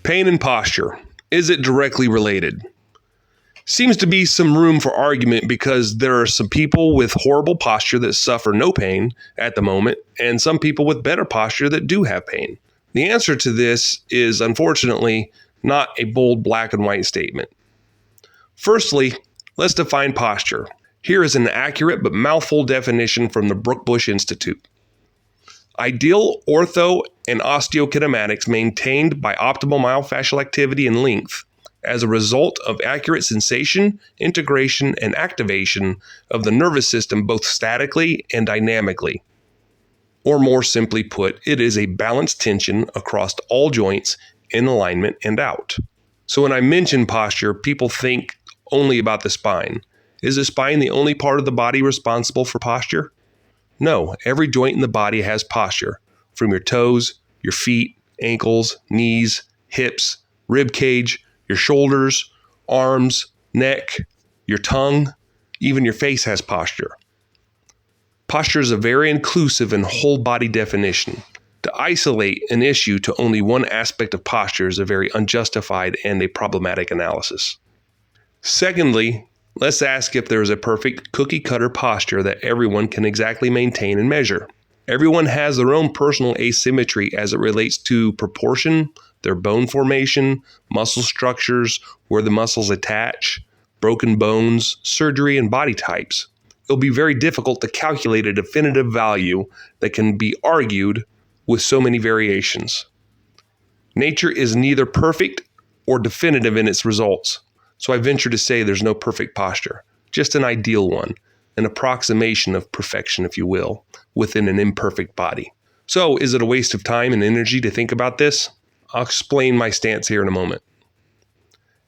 Pain and posture. Is it directly related? Seems to be some room for argument because there are some people with horrible posture that suffer no pain at the moment, and some people with better posture that do have pain. The answer to this is, unfortunately, not a bold black and white statement. Firstly, let's define posture. Here is an accurate but mouthful definition from the Brookbush Institute. Ideal ortho and osteokinematics maintained by optimal myofascial activity and length as a result of accurate sensation, integration, and activation of the nervous system both statically and dynamically. Or more simply put, it is a balanced tension across all joints in alignment and out. So when I mention posture, people think only about the spine. Is the spine the only part of the body responsible for posture? No, every joint in the body has posture, from your toes, your feet, ankles, knees, hips, rib cage, your shoulders, arms, neck, your tongue, even your face has posture. Posture is a very inclusive and whole body definition. To isolate an issue to only one aspect of posture is a very unjustified and a problematic analysis. Secondly, let's ask if there is a perfect cookie-cutter posture that everyone can exactly maintain and measure. Everyone has their own personal asymmetry as it relates to proportion, their bone formation, muscle structures, where the muscles attach, broken bones, surgery, and body types. It'll be very difficult to calculate a definitive value that can be argued with so many variations. Nature is neither perfect or definitive in its results, so I venture to say there's no perfect posture, just an ideal one, an approximation of perfection, if you will, within an imperfect body. So, is it a waste of time and energy to think about this? I'll explain my stance here in a moment.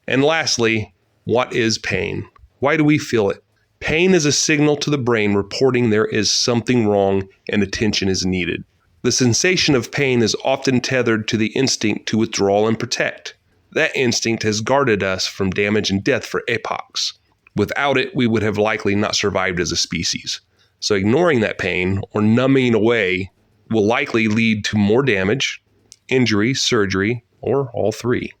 And lastly, what is pain? Why do we feel it? Pain is a signal to the brain reporting there is something wrong and attention is needed. The sensation of pain is often tethered to the instinct to withdraw and protect. That instinct has guarded us from damage and death for epochs. Without it, we would have likely not survived as a species. So ignoring that pain or numbing it away will likely lead to more damage, injury, surgery, or all three.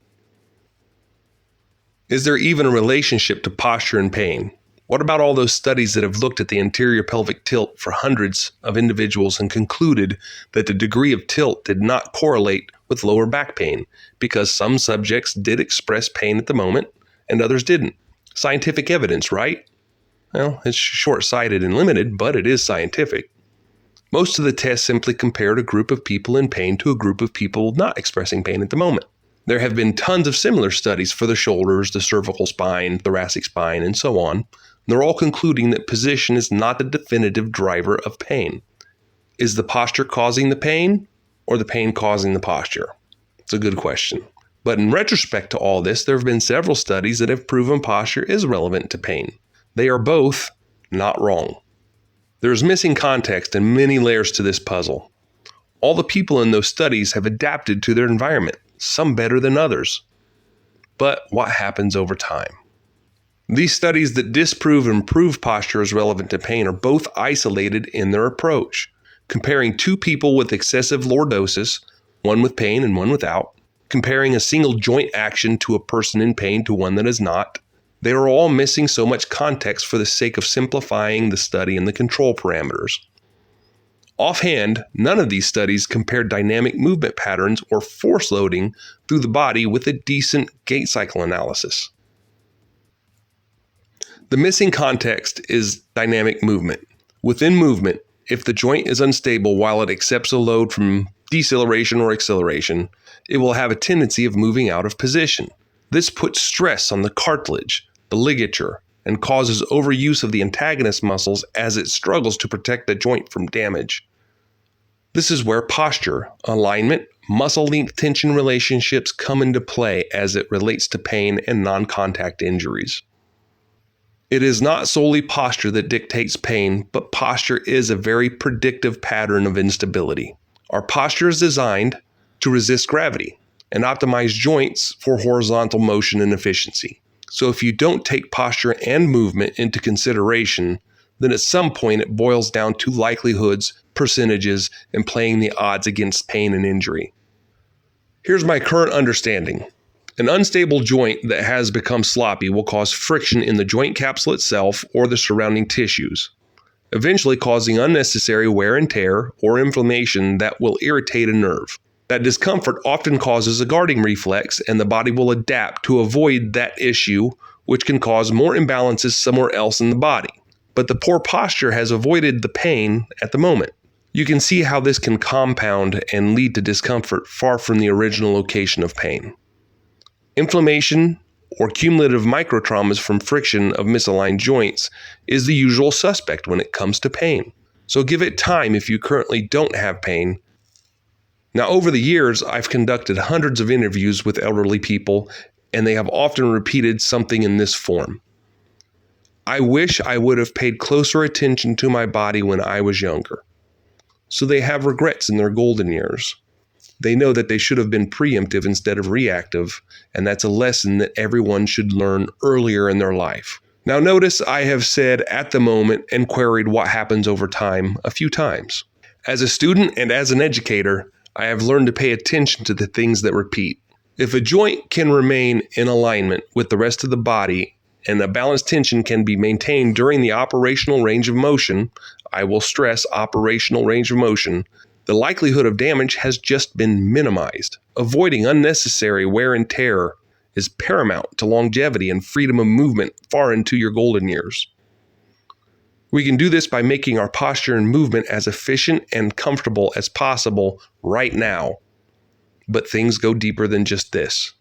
Is there even a relationship to posture and pain? What about all those studies that have looked at the anterior pelvic tilt for hundreds of individuals and concluded that the degree of tilt did not correlate with lower back pain because some subjects did express pain at the moment and others didn't? Scientific evidence, right? Well, it's short-sighted and limited, but it is scientific. Most of the tests simply compared a group of people in pain to a group of people not expressing pain at the moment. There have been tons of similar studies for the shoulders, the cervical spine, thoracic spine, and so on. They're all concluding that position is not the definitive driver of pain. Is the posture causing the pain or the pain causing the posture? It's a good question. But in retrospect to all this, there have been several studies that have proven posture is relevant to pain. They are both not wrong. There is missing context and many layers to this puzzle. All the people in those studies have adapted to their environment, some better than others. But what happens over time? These studies that disprove and prove posture is relevant to pain are both isolated in their approach. Comparing two people with excessive lordosis, one with pain and one without, comparing a single joint action to a person in pain to one that is not, they are all missing so much context for the sake of simplifying the study and the control parameters. Offhand, none of these studies compared dynamic movement patterns or force loading through the body with a decent gait cycle analysis. The missing context is dynamic movement. Within movement, if the joint is unstable while it accepts a load from deceleration or acceleration, it will have a tendency of moving out of position. This puts stress on the cartilage, the ligature, and causes overuse of the antagonist muscles as it struggles to protect the joint from damage. This is where posture, alignment, muscle length tension relationships come into play as it relates to pain and non-contact injuries. It is not solely posture that dictates pain, but posture is a very predictive pattern of instability. Our posture is designed to resist gravity and optimize joints for horizontal motion and efficiency. So if you don't take posture and movement into consideration, then at some point it boils down to likelihoods, percentages, and playing the odds against pain and injury. Here's my current understanding. An unstable joint that has become sloppy will cause friction in the joint capsule itself or the surrounding tissues, eventually causing unnecessary wear and tear or inflammation that will irritate a nerve. That discomfort often causes a guarding reflex, and the body will adapt to avoid that issue, which can cause more imbalances somewhere else in the body. But the poor posture has avoided the pain at the moment. You can see how this can compound and lead to discomfort far from the original location of pain. Inflammation or cumulative microtraumas from friction of misaligned joints is the usual suspect when it comes to pain. So give it time if you currently don't have pain. Now, over the years, I've conducted hundreds of interviews with elderly people, and they have often repeated something in this form. I wish I would have paid closer attention to my body when I was younger. So they have regrets in their golden years. They know that they should have been preemptive instead of reactive, and that's a lesson that everyone should learn earlier in their life. Now notice I have said at the moment and queried what happens over time a few times. As a student and as an educator, I have learned to pay attention to the things that repeat. If a joint can remain in alignment with the rest of the body and a balanced tension can be maintained during the operational range of motion, I will stress operational range of motion, the likelihood of damage has just been minimized. Avoiding unnecessary wear and tear is paramount to longevity and freedom of movement far into your golden years. We can do this by making our posture and movement as efficient and comfortable as possible right now. But things go deeper than just this.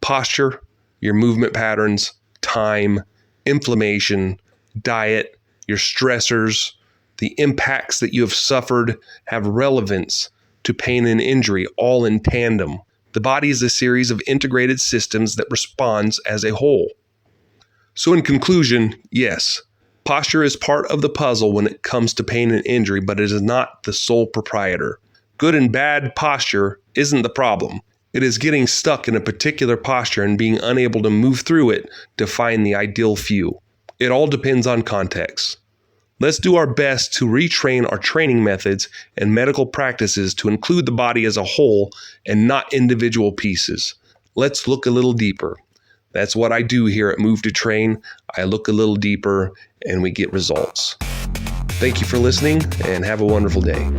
Posture, your movement patterns, time, inflammation, diet, your stressors, the impacts that you have suffered have relevance to pain and injury, all in tandem. The body is a series of integrated systems that responds as a whole. So in conclusion, yes, posture is part of the puzzle when it comes to pain and injury, but it is not the sole proprietor. Good and bad posture isn't the problem. It is getting stuck in a particular posture and being unable to move through it to find the ideal few. It all depends on context. Let's do our best to retrain our training methods and medical practices to include the body as a whole and not individual pieces. Let's look a little deeper. That's what I do here at Move to Train. I look a little deeper and we get results. Thank you for listening and have a wonderful day.